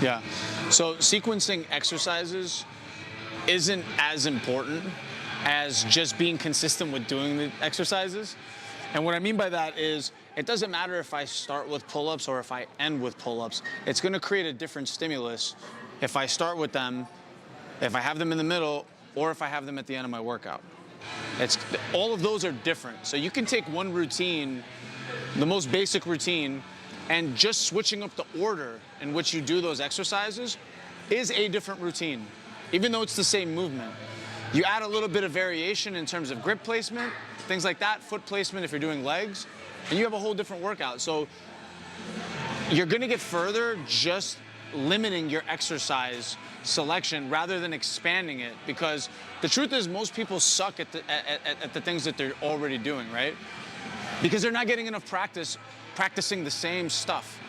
Yeah. So sequencing exercises isn't as important as just being consistent with doing the exercises. And what I mean by that is it doesn't matter if I start with pull-ups or if I end with pull-ups. It's going to create a different stimulus if I start with them, if I have them in the middle, or if I have them at the end of my workout. All of those are different. So you can take one routine, the most basic routine, and just switching up the order in which you do those exercises is a different routine, even though it's the same movement. You add a little bit of variation in terms of grip placement, things like that, foot placement if you're doing legs, and you have a whole different workout. So you're gonna get further just limiting your exercise selection rather than expanding it, because the truth is most people suck at the things that they're already doing, right? Because they're not getting enough practice practicing the same stuff.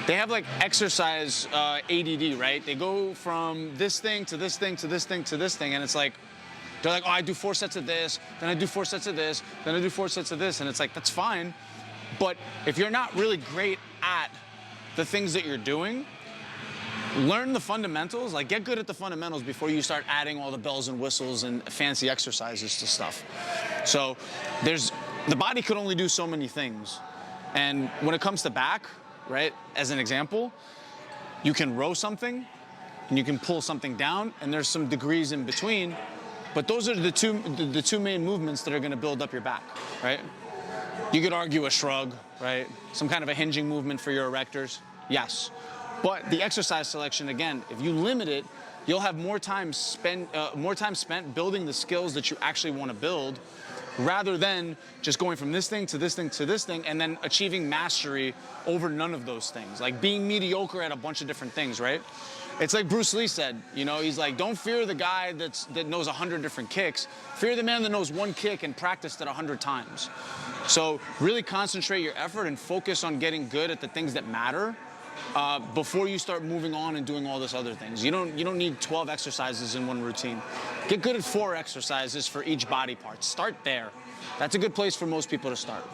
They have like exercise ADD, right? They go from this thing to this thing to this thing to this thing, and it's like, they're like, oh, I do 4 sets of this, then I do 4 sets of this, then I do 4 sets of this, and it's like, that's fine. But if you're not really great at the things that you're doing, learn the fundamentals, like get good at the fundamentals before you start adding all the bells and whistles and fancy exercises to stuff. So the body could only do so many things. And when it comes to back, right, as an example, you can row something and you can pull something down, and there's some degrees in between, but those are the two main movements that are gonna build up your back, right? You could argue a shrug, right? Some kind of a hinging movement for your erectors, yes. But the exercise selection, again, if you limit it, you'll have more time spent building the skills that you actually want to build, rather than just going from this thing to this thing to this thing and then achieving mastery over none of those things. Like being mediocre at a bunch of different things, right? It's like Bruce Lee said, you know, he's like, don't fear the guy that knows 100 different kicks. Fear the man that knows one kick and practiced it 100 times. So really concentrate your effort and focus on getting good at the things that matter before you start moving on and doing all this other things. You don't need 12 exercises in one routine. Get good at 4 exercises for each body part. Start there. That's a good place for most people to start.